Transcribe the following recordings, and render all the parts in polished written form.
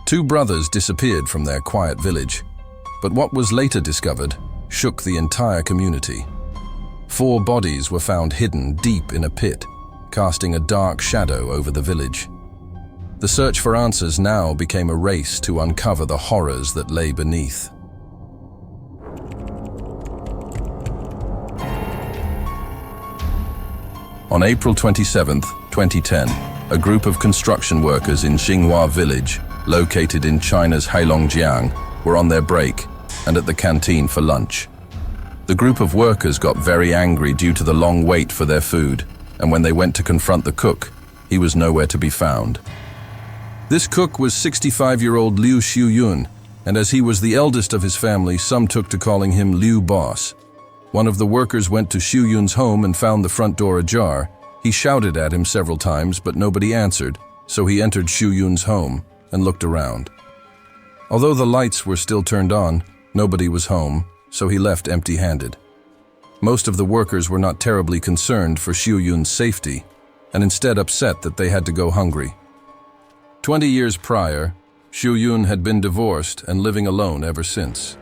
Two brothers disappeared from their quiet village, but what was later discovered shook the entire community. 4 bodies were found hidden deep in a pit, casting a dark shadow over the village. The search for answers now became a race to uncover the horrors that lay beneath. On April 27, 2010, a group of construction workers in Xinghua village, located in China's Heilongjiang, were on their break and at the canteen for lunch. The group of workers got very angry due to the long wait for their food, and when they went to confront the cook, he was nowhere to be found. This cook was 65-year-old Liu Xiuyun, and as he was the eldest of his family, some took to calling him Liu Boss. One of the workers went to Xiuyun's home and found the front door ajar. He shouted at him several times, but nobody answered, so he entered Xiuyun's home and looked around. Although the lights were still turned on, nobody was home, so he left empty-handed. Most of the workers were not terribly concerned for Xiuyun's safety, and instead upset that they had to go hungry. 20 years prior, Xiuyun had been divorced and living alone ever since.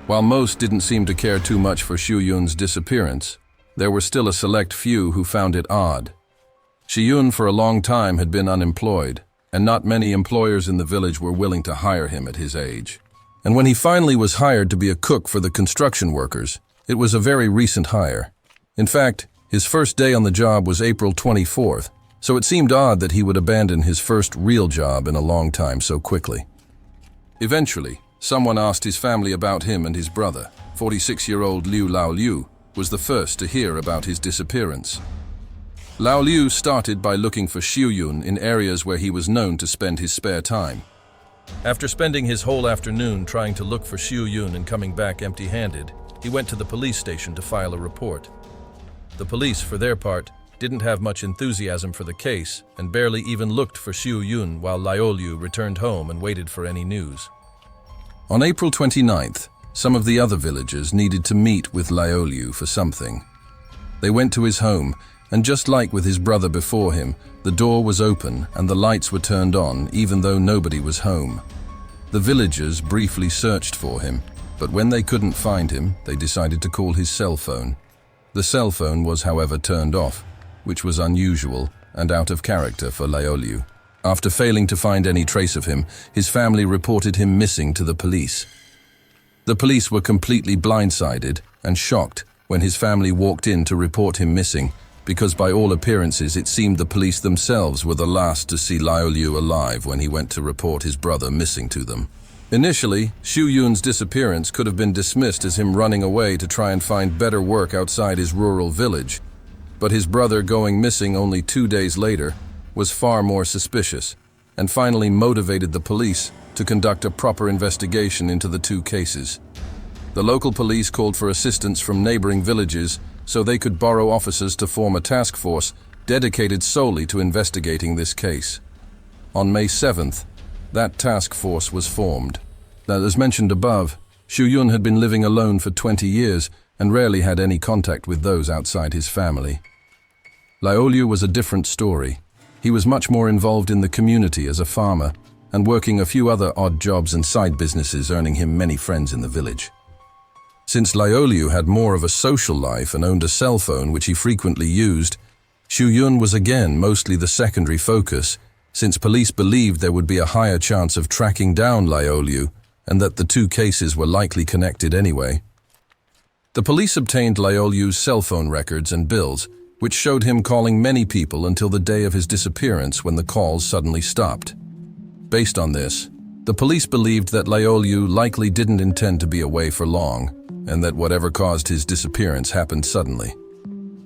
While most didn't seem to care too much for Xiuyun's disappearance, there were still a select few who found it odd. Xiuyun for a long time had been unemployed, and not many employers in the village were willing to hire him at his age. And when he finally was hired to be a cook for the construction workers, it was a very recent hire. In fact, his first day on the job was April 24th, so it seemed odd that he would abandon his first real job in a long time so quickly. Eventually, someone asked his family about him, and his brother, 46-year-old Liu Laoliu, was the first to hear about his disappearance. Laoliu started by looking for Xiuyun in areas where he was known to spend his spare time. After spending his whole afternoon trying to look for Xiuyun and coming back empty-handed, he went to the police station to file a report. The police, for their part, didn't have much enthusiasm for the case and barely even looked for Xiuyun while Laoliu returned home and waited for any news. On April 29th, some of the other villagers needed to meet with Laoliu for something. They went to his home, and just like with his brother before him, the door was open and the lights were turned on even though nobody was home. The villagers briefly searched for him, but when they couldn't find him, they decided to call his cell phone. The cell phone was, however, turned off, which was unusual and out of character for Laoliu. After failing to find any trace of him, his family reported him missing to the police. The police were completely blindsided and shocked when his family walked in to report him missing, because by all appearances it seemed the police themselves were the last to see Laoliu alive when he went to report his brother missing to them. Initially, Xiuyun's disappearance could have been dismissed as him running away to try and find better work outside his rural village, but his brother going missing only 2 days later was far more suspicious, and finally motivated the police to conduct a proper investigation into the 2 cases. The local police called for assistance from neighboring villages so they could borrow officers to form a task force dedicated solely to investigating this case. On May 7th, that task force was formed. Now, as mentioned above, Xiuyun had been living alone for 20 years and rarely had any contact with those outside his family. Laoliu was a different story. He was much more involved in the community as a farmer and working a few other odd jobs and side businesses, earning him many friends in the village. Since Laoliu had more of a social life and owned a cell phone which he frequently used, Xiuyun was again mostly the secondary focus, since police believed there would be a higher chance of tracking down Laoliu and that the 2 cases were likely connected anyway. The police obtained Laoliu's cell phone records and bills, which showed him calling many people until the day of his disappearance when the calls suddenly stopped. Based on this, the police believed that Laoliu likely didn't intend to be away for long, and that whatever caused his disappearance happened suddenly.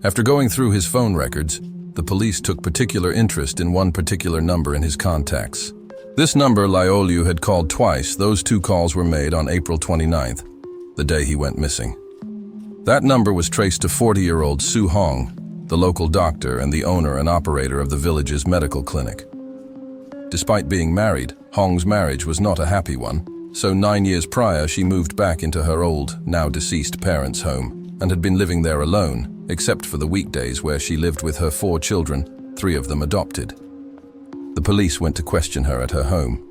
After going through his phone records, the police took particular interest in one particular number in his contacts. This number Laoliu had called twice. Those 2 calls were made on April 29th, the day he went missing. That number was traced to 40-year-old Su Hong, the local doctor and the owner and operator of the village's medical clinic. Despite being married, Hong's marriage was not a happy one, so 9 years prior she moved back into her old, now deceased parents' home and had been living there alone, except for the weekdays where she lived with her 4 children, 3 of them adopted. The police went to question her at her home.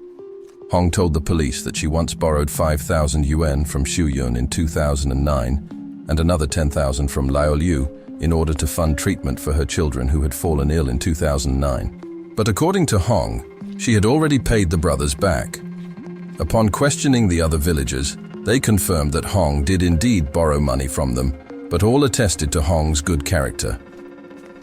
Hong told the police that she once borrowed 5,000 yuan from Xu Yun in 2009 and another 10,000 from Lao Liu in order to fund treatment for her children who had fallen ill in 2009. But according to Hong, she had already paid the brothers back. Upon questioning the other villagers, they confirmed that Hong did indeed borrow money from them, but all attested to Hong's good character.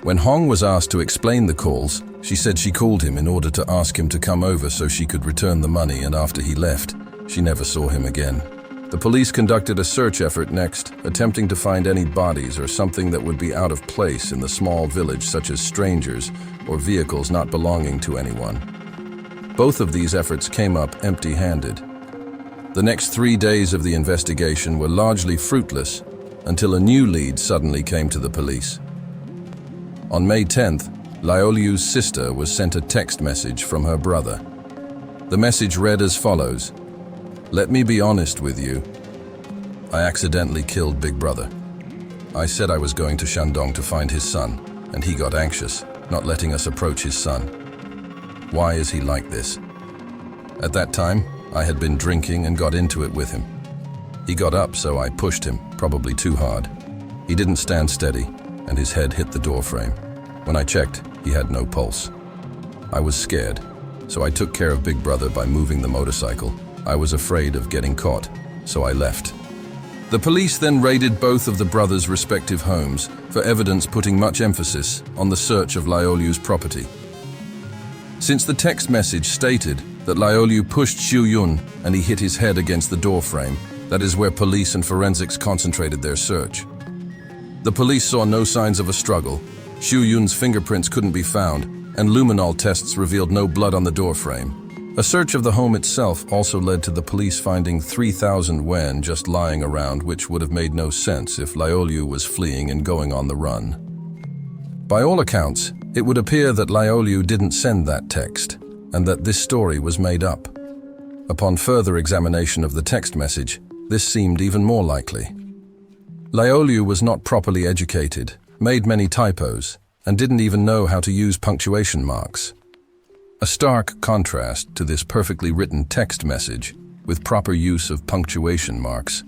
When Hong was asked to explain the calls, she said she called him in order to ask him to come over so she could return the money, and after he left, she never saw him again. The police conducted a search effort next, attempting to find any bodies or something that would be out of place in the small village, such as strangers or vehicles not belonging to anyone. Both of these efforts came up empty-handed. The next 3 days of the investigation were largely fruitless until a new lead suddenly came to the police. On May 10th, Lao Liu's sister was sent a text message from her brother. The message read as follows: "Let me be honest with you. I accidentally killed Big Brother. I said I was going to Shandong to find his son, and he got anxious, not letting us approach his son. Why is he like this? At that time, I had been drinking and got into it with him. He got up, so I pushed him, probably too hard. He didn't stand steady, and his head hit the door frame. When I checked, he had no pulse. I was scared, so I took care of Big Brother by moving the motorcycle. I was afraid of getting caught, so I left." The police then raided both of the brothers' respective homes for evidence, putting much emphasis on the search of Lao Liu's property. Since the text message stated that Lao Liu pushed Xu Yun and he hit his head against the door frame, that is where police and forensics concentrated their search. The police saw no signs of a struggle. Xu Yun's fingerprints couldn't be found, and luminol tests revealed no blood on the door frame. A search of the home itself also led to the police finding 3,000 yuan just lying around, which would have made no sense if Lao Liu was fleeing and going on the run. By all accounts, it would appear that Lao Liu didn't send that text, and that this story was made up. Upon further examination of the text message, this seemed even more likely. Lao Liu was not properly educated, made many typos, and didn't even know how to use punctuation marks. A stark contrast to this perfectly written text message with proper use of punctuation marks.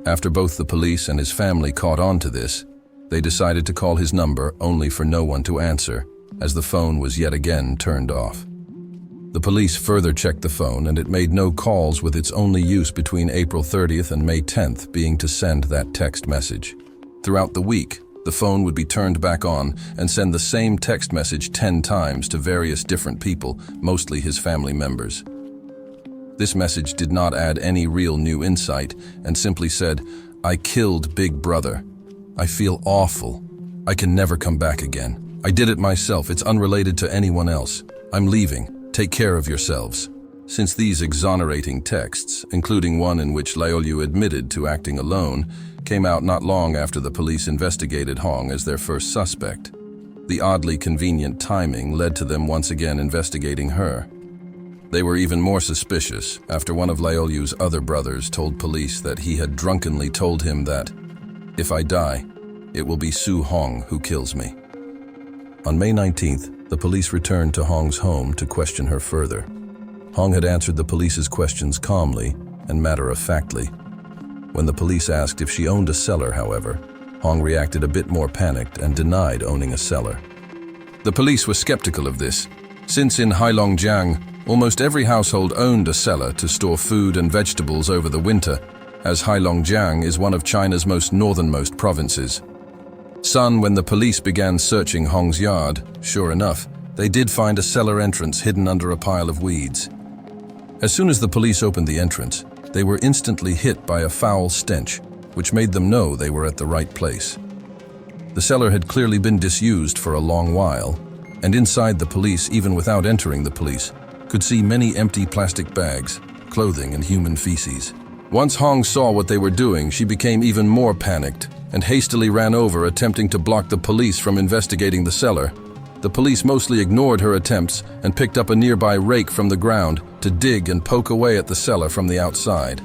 After both the police and his family caught on to this, they decided to call his number only for no one to answer, as the phone was yet again turned off. The police further checked the phone, and it made no calls, with its only use between April 30th and May 10th being to send that text message. Throughout the week, the phone would be turned back on and send the same text message 10 times to various different people, mostly his family members. This message did not add any real new insight and simply said, "I killed Big Brother. I feel awful. I can never come back again. I did it myself. It's unrelated to anyone else. I'm leaving. Take care of yourselves." Since these exonerating texts, including one in which Lao Liu admitted to acting alone, came out not long after the police investigated Hong as their first suspect, the oddly convenient timing led to them once again investigating her. They were even more suspicious after one of Lao Liu's other brothers told police that he had drunkenly told him that, "If I die, it will be Su Hong who kills me." On May 19th, the police returned to Hong's home to question her further. Hong had answered the police's questions calmly and matter-of-factly. When the police asked if she owned a cellar, however, Hong reacted a bit more panicked and denied owning a cellar. The police were skeptical of this, since in Heilongjiang, almost every household owned a cellar to store food and vegetables over the winter, as Heilongjiang is one of China's most northernmost provinces. When the police began searching Hong's yard, sure enough, they did find a cellar entrance hidden under a pile of weeds. As soon as the police opened the entrance, they were instantly hit by a foul stench, which made them know they were at the right place. The cellar had clearly been disused for a long while, and inside the police, even without entering the police, could see many empty plastic bags, clothing, and human feces. Once Hong saw what they were doing, she became even more panicked and hastily ran over, attempting to block the police from investigating the cellar. The police mostly ignored her attempts and picked up a nearby rake from the ground to dig and poke away at the cellar from the outside.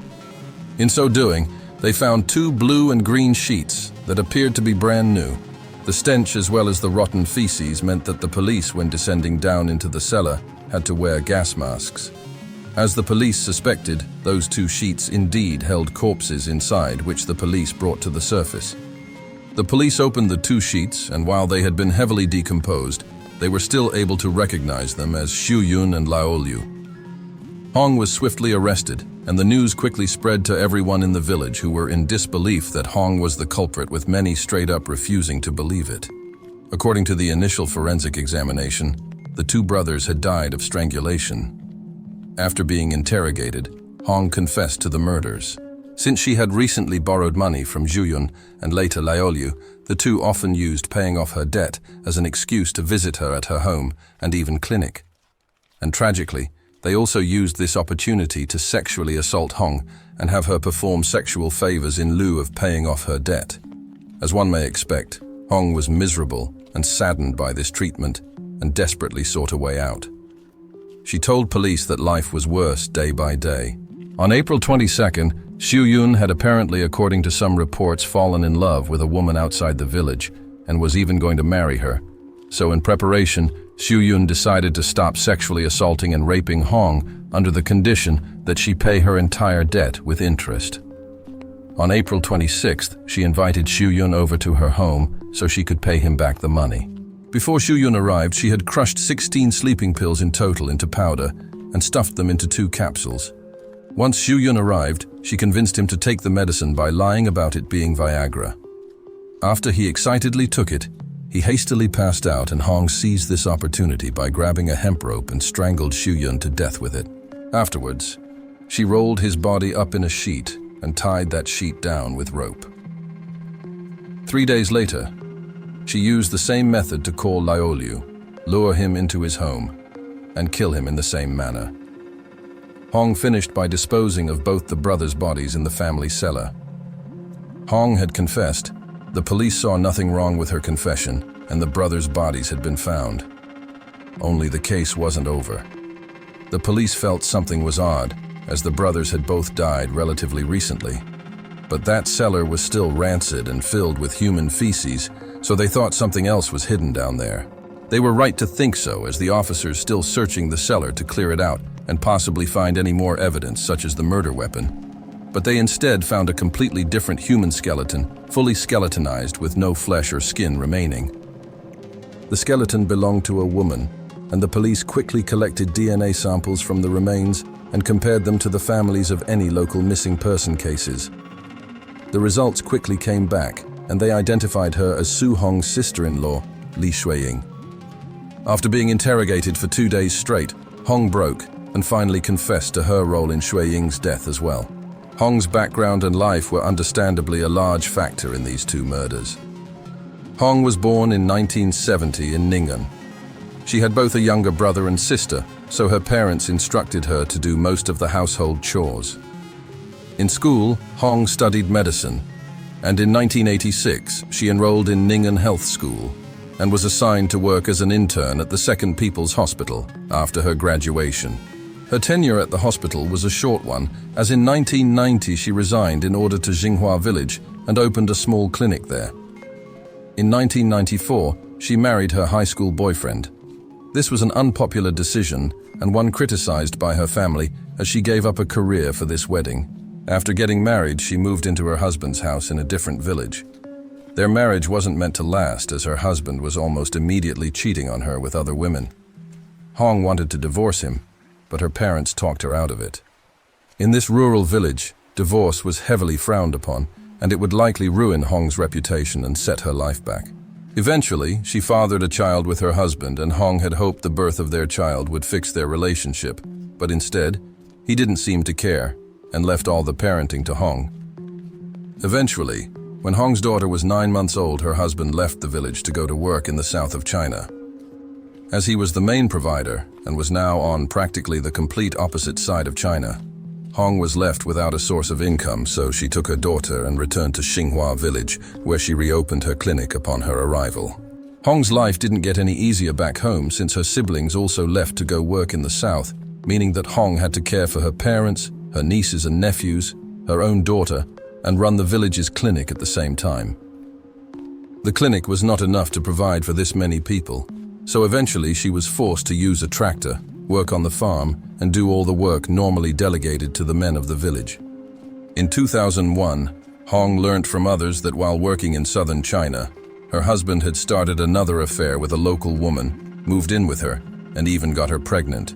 In so doing, they found 2 blue and green sheets that appeared to be brand new. The stench as well as the rotten feces meant that the police, when descending down into the cellar, had to wear gas masks. As the police suspected, those 2 sheets indeed held corpses inside, which the police brought to the surface. The police opened the 2 sheets, and while they had been heavily decomposed, they were still able to recognize them as Xu Yun and Lao Liu. Hong was swiftly arrested, and the news quickly spread to everyone in the village, who were in disbelief that Hong was the culprit, with many straight up refusing to believe it. According to the initial forensic examination, the 2 brothers had died of strangulation. After being interrogated, Hong confessed to the murders. Since she had recently borrowed money from Xu Yun and later Lao Liu, the 2 often used paying off her debt as an excuse to visit her at her home and even clinic. And tragically, they also used this opportunity to sexually assault Hong and have her perform sexual favors in lieu of paying off her debt. As one may expect, Hong was miserable and saddened by this treatment and desperately sought a way out. She told police that life was worse day by day. On April 22nd, Xu Yun had apparently, according to some reports, fallen in love with a woman outside the village and was even going to marry her. So in preparation, Xu Yun decided to stop sexually assaulting and raping Hong under the condition that she pay her entire debt with interest. On April 26th, she invited Xu Yun over to her home so she could pay him back the money. Before Xu Yun arrived, she had crushed 16 sleeping pills in total into powder and stuffed them into 2 capsules. Once Xu Yun arrived, she convinced him to take the medicine by lying about it being Viagra. After he excitedly took it, he hastily passed out, and Hong seized this opportunity by grabbing a hemp rope and strangled Xu Yun to death with it. Afterwards, she rolled his body up in a sheet and tied that sheet down with rope. 3 days later, she used the same method to call Lao Liu, lure him into his home, and kill him in the same manner. Hong finished by disposing of both the brothers' bodies in the family cellar. Hong had confessed. The police saw nothing wrong with her confession, and the brothers' bodies had been found. Only the case wasn't over. The police felt something was odd, as the brothers had both died relatively recently. But that cellar was still rancid and filled with human feces, so they thought something else was hidden down there. They were right to think so, as the officers still searching the cellar to clear it out and possibly find any more evidence, such as the murder weapon. But they instead found a completely different human skeleton, fully skeletonized with no flesh or skin remaining. The skeleton belonged to a woman, and the police quickly collected DNA samples from the remains and compared them to the families of any local missing person cases. The results quickly came back, and they identified her as Su Hong's sister-in-law, Li Shuiying. After being interrogated for 2 days straight, Hong broke and finally confessed to her role in Shuiying's death as well. Hong's background and life were understandably a large factor in these 2 murders. Hong was born in 1970 in Ning'an. She had both a younger brother and sister, so her parents instructed her to do most of the household chores. In school, Hong studied medicine, and in 1986 she enrolled in Ning'an Health School and was assigned to work as an intern at the Second People's Hospital after her graduation. Her tenure at the hospital was a short one, as in 1990 she resigned in order to Xinghua Village and opened a small clinic there. In 1994, she married her high school boyfriend. This was an unpopular decision and one criticized by her family, as she gave up a career for this wedding. After getting married, she moved into her husband's house in a different village. Their marriage wasn't meant to last, as her husband was almost immediately cheating on her with other women. Hong wanted to divorce him, but her parents talked her out of it. In this rural village, divorce was heavily frowned upon, and it would likely ruin Hong's reputation and set her life back. Eventually, she fathered a child with her husband, and Hong had hoped the birth of their child would fix their relationship, but instead, he didn't seem to care and left all the parenting to Hong. Eventually, when Hong's daughter was 9 months old, her husband left the village to go to work in the south of China. As he was the main provider and was now on practically the complete opposite side of China, Hong was left without a source of income, so she took her daughter and returned to Xinghua Village, where she reopened her clinic upon her arrival. Hong's life didn't get any easier back home, since her siblings also left to go work in the south, meaning that Hong had to care for her parents, her nieces and nephews, her own daughter, and run the village's clinic at the same time. The clinic was not enough to provide for this many people, so eventually she was forced to use a tractor, work on the farm, and do all the work normally delegated to the men of the village. In 2001, Hong learnt from others that while working in southern China, her husband had started another affair with a local woman, moved in with her, and even got her pregnant.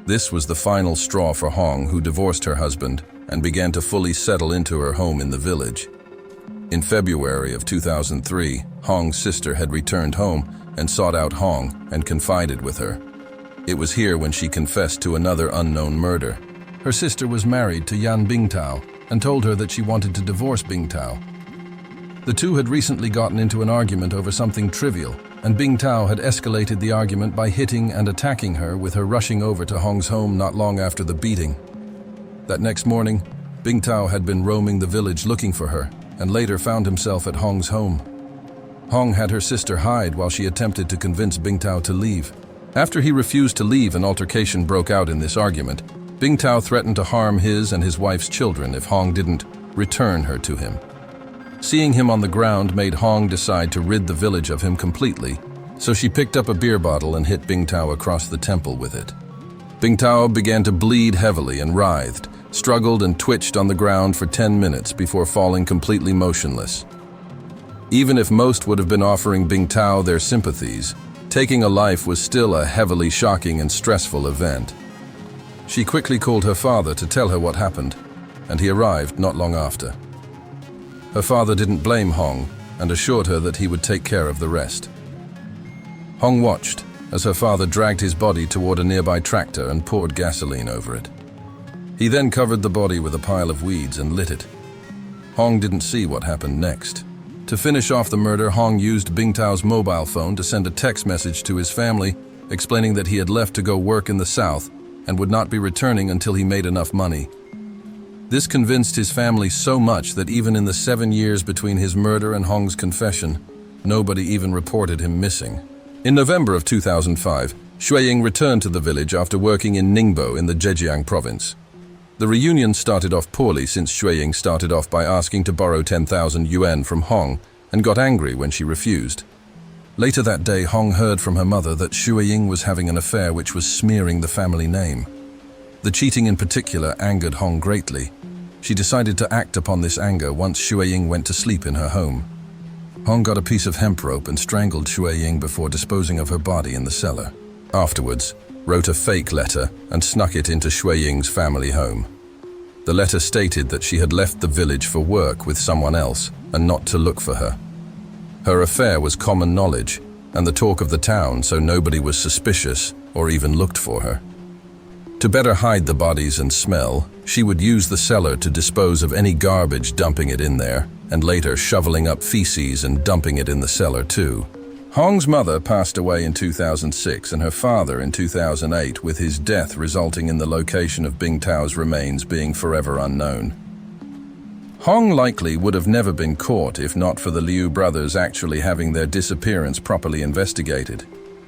This was the final straw for Hong, who divorced her husband and began to fully settle into her home in the village. In February of 2003, Hong's sister had returned home and sought out Hong and confided with her. It was here when she confessed to another unknown murder. Her sister was married to Yan Bingtao and told her that she wanted to divorce Bingtao. The two had recently gotten into an argument over something trivial, and Bingtao had escalated the argument by hitting and attacking her, with her rushing over to Hong's home not long after the beating. That next morning, Bingtao had been roaming the village looking for her, and later found himself at Hong's home. Hong had her sister hide while she attempted to convince Bingtao to leave. After he refused to leave, an altercation broke out in this argument. Bingtao threatened to harm his and his wife's children if Hong didn't return her to him. Seeing him on the ground made Hong decide to rid the village of him completely, so she picked up a beer bottle and hit Bingtao across the temple with it. Bingtao began to bleed heavily and writhed, struggled and twitched on the ground for 10 minutes before falling completely motionless. Even if most would have been offering Bingtao their sympathies, taking a life was still a heavily shocking and stressful event. She quickly called her father to tell her what happened, and he arrived not long after. Her father didn't blame Hong and assured her that he would take care of the rest. Hong watched as her father dragged his body toward a nearby tractor and poured gasoline over it. He then covered the body with a pile of weeds and lit it. Hong didn't see what happened next. To finish off the murder, Hong used Bingtao's mobile phone to send a text message to his family, explaining that he had left to go work in the south and would not be returning until he made enough money. This convinced his family so much that even in the 7 years between his murder and Hong's confession, nobody even reported him missing. In November of 2005, Xueying returned to the village after working in Ningbo in the Zhejiang province. The reunion started off poorly, since Xueying started off by asking to borrow 10,000 yuan from Hong and got angry when she refused. Later that day, Hong heard from her mother that Xueying was having an affair which was smearing the family name. The cheating in particular angered Hong greatly. She decided to act upon this anger once Xueying went to sleep in her home. Hong got a piece of hemp rope and strangled Xueying before disposing of her body in the cellar. Afterwards, wrote a fake letter and snuck it into Xueying's family home. The letter stated that she had left the village for work with someone else and not to look for her. Her affair was common knowledge and the talk of the town, so nobody was suspicious or even looked for her. To better hide the bodies and smell, she would use the cellar to dispose of any garbage, dumping it in there, and later shoveling up feces and dumping it in the cellar too. Hong's mother passed away in 2006 and her father in 2008, with his death resulting in the location of Bingtao's remains being forever unknown. Hong likely would have never been caught if not for the Liu brothers actually having their disappearance properly investigated.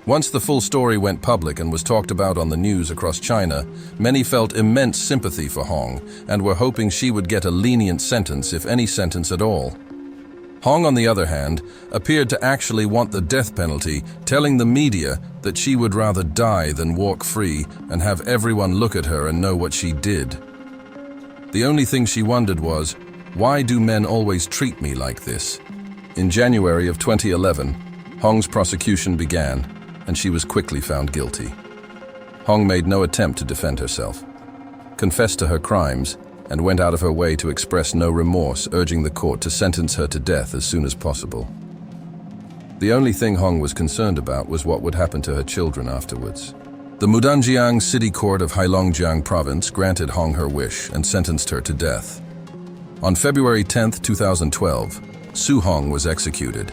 Once the full story went public and was talked about on the news across China, many felt immense sympathy for Hong and were hoping she would get a lenient sentence, if any sentence at all. Hong, on the other hand, appeared to actually want the death penalty, telling the media that she would rather die than walk free and have everyone look at her and know what she did. The only thing she wondered was, why do men always treat me like this? In January of 2011, Hong's prosecution began, and she was quickly found guilty. Hong made no attempt to defend herself, confessed to her crimes, and went out of her way to express no remorse, urging the court to sentence her to death as soon as possible. The only thing Hong was concerned about was what would happen to her children afterwards. The Mudanjiang City Court of Heilongjiang Province granted Hong her wish and sentenced her to death. On February 10, 2012, Su Hong was executed,